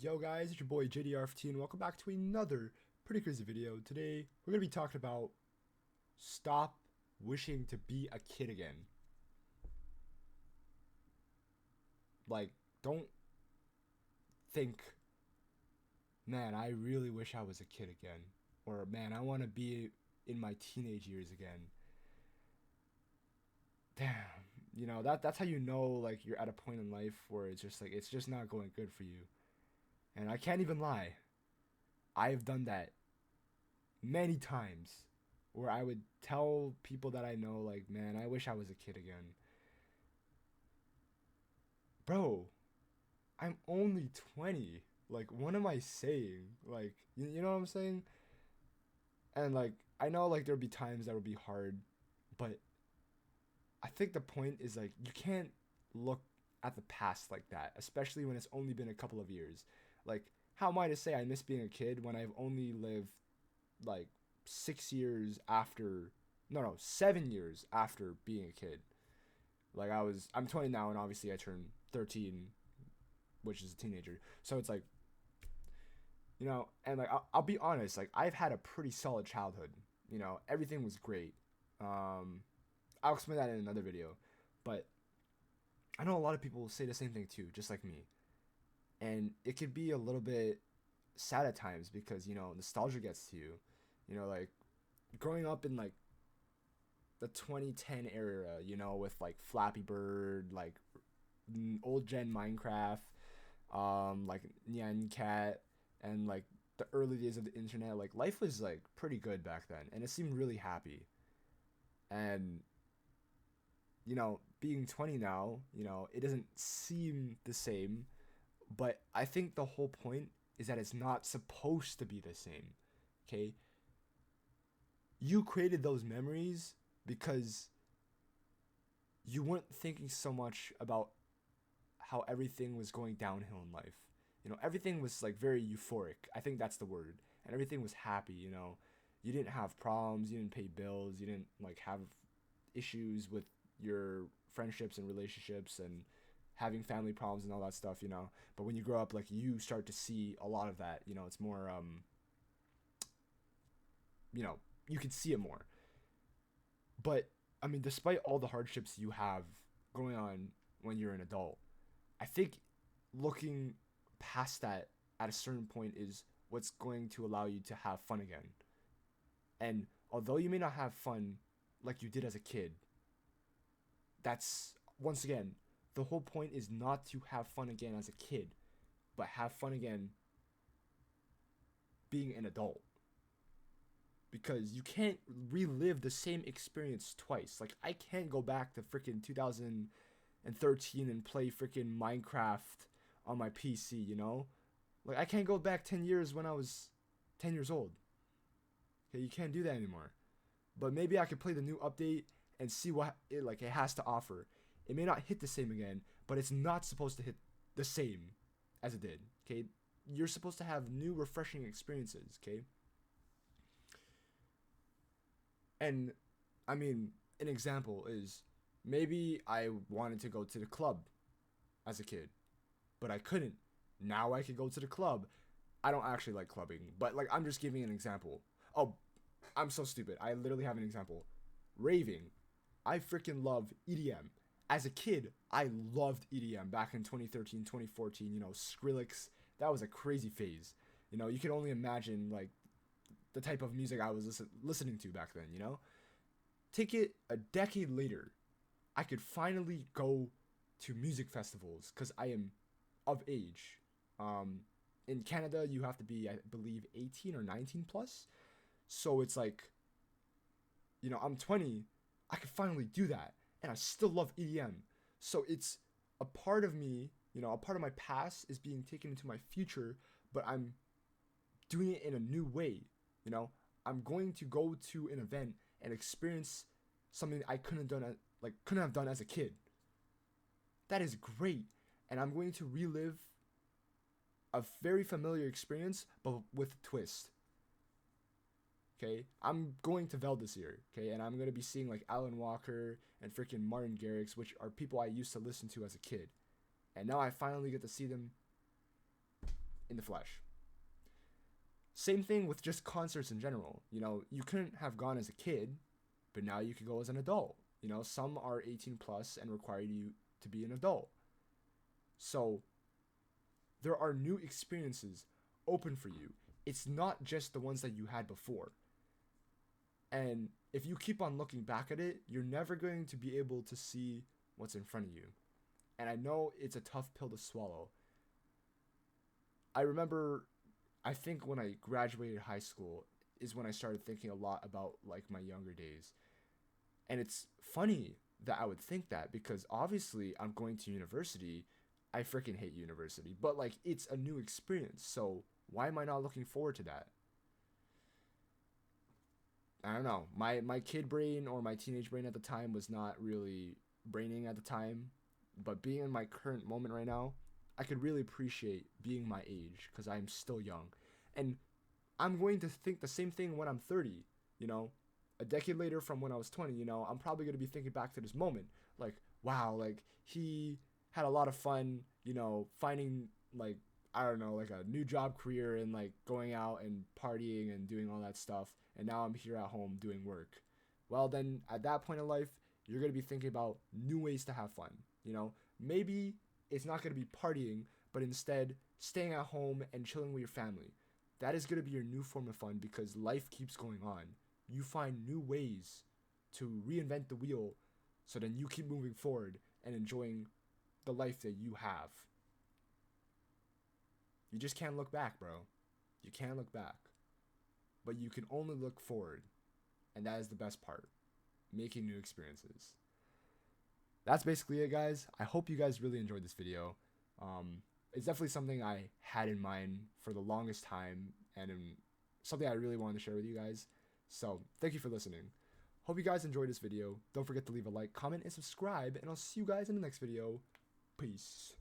Yo guys, it's your boy JDR15 and welcome back to another pretty crazy video. Today, we're going to be talking about stop wishing to be a kid again. Like, don't think, man, I really wish I was a kid again. Or, man, I want to be in my teenage years again. Damn, that's how you know, like, you're at a point in life where it's just, like, it's just not going good for you. And I can't even lie. I have done that many times where I would tell people that I know, like, man, I wish I was a kid again. Bro, I'm only 20. Like, what am I saying? Like, you know what I'm saying? And, like, I know, like, there'll be times that will be hard, but I think the point is, like, you can't look at the past like that, especially when it's only been a couple of years. Like, how am I to say I miss being a kid when I've only lived like 6 years after, no, 7 years after being a kid. Like I'm 20 now, and obviously I turned 13, which is a teenager. So it's like, and like I'll be honest, like I've had a pretty solid childhood. Everything was great. Um, I'll explain that in another video, but I know a lot of people say the same thing too, just like me, and it could be a little bit sad at times because nostalgia gets to you. Like growing up in like the 2010 era, with like Flappy Bird, like old gen Minecraft, like Nyan Cat, and like the early days of the internet. Like life was like pretty good back then, and it seemed really happy. And being 20 now, it doesn't seem the same, but I think the whole point is that it's not supposed to be the same. Okay, you created those memories because you weren't thinking so much about how everything was going downhill in life. Everything was like very euphoric. I think that's the word. And everything was happy, You didn't have problems, you didn't pay bills, you didn't like have issues with your friendships and relationships and having family problems and all that stuff. But when you grow up, like you start to see a lot of that, it's more you know, you can see it more. But I mean, despite all the hardships you have going on when you're an adult, I think looking past that at a certain point is what's going to allow you to have fun again. And although you may not have fun like you did as a kid, that's once again, the whole point is not to have fun again as a kid, but have fun again being an adult. Because you can't relive the same experience twice. Like I can't go back to freaking 2013 and play freaking Minecraft on my PC. Like I can't go back 10 years when I was 10 years old. Okay, you can't do that anymore. But maybe I could play the new update and see what it has to offer. It may not hit the same again, but it's not supposed to hit the same as it did. Okay? You're supposed to have new refreshing experiences, okay? And I mean, an example is maybe I wanted to go to the club as a kid, but I couldn't. Now I could go to the club. I don't actually like clubbing, but like I'm just giving an example. Oh, I'm so stupid. I literally have an example. Raving. I freaking love EDM. As a kid, I loved EDM back in 2013, 2014, Skrillex. That was a crazy phase. You can only imagine like the type of music I was listening to back then. Take it a decade later, I could finally go to music festivals because I am of age. In Canada, you have to be, I believe, 18 or 19 plus. So it's like, I'm 20. I could finally do that. And I still love EDM. So it's a part of me, a part of my past is being taken into my future, but I'm doing it in a new way. I'm going to go to an event and experience something I couldn't have done as a kid. That is great. And I'm going to relive a very familiar experience, but with a twist. Okay, I'm going to Vel this year. Okay, and I'm gonna be seeing like Alan Walker and freaking Martin Garrix, which are people I used to listen to as a kid, and now I finally get to see them in the flesh. Same thing with just concerts in general. You know, you couldn't have gone as a kid, but now you could go as an adult. You know, some are 18 plus and require you to be an adult. So there are new experiences open for you. It's not just the ones that you had before. And if you keep on looking back at it, you're never going to be able to see what's in front of you. And I know it's a tough pill to swallow. I remember, I think when I graduated high school is when I started thinking a lot about like my younger days. And it's funny that I would think that, because obviously I'm going to university. I freaking hate university, but like it's a new experience. So why am I not looking forward to that? I don't know. My kid brain or my teenage brain at the time was not really braining at the time, but being in my current moment right now, I could really appreciate being my age because I'm still young. And I'm going to think the same thing when I'm 30, you know? A decade later from when I was 20, you know, I'm probably going to be thinking back to this moment. Like, wow, like, he had a lot of fun, you know, finding, like, I don't know, like a new job career and, like, going out and partying and doing all that stuff. And now I'm here at home doing work. Well, then, at that point in life, you're going to be thinking about new ways to have fun, you know? Maybe it's not going to be partying, but instead staying at home and chilling with your family. That is going to be your new form of fun because life keeps going on. You find new ways to reinvent the wheel so then you keep moving forward and enjoying the life that you have. You just can't look back, bro. You can't look back. But you can only look forward. And that is the best part. Making new experiences. That's basically it, guys. I hope you guys really enjoyed this video. It's definitely something I had in mind for the longest time and something I really wanted to share with you guys. So, thank you for listening. Hope you guys enjoyed this video. Don't forget to leave a like, comment, and subscribe, and I'll see you guys in the next video. Peace.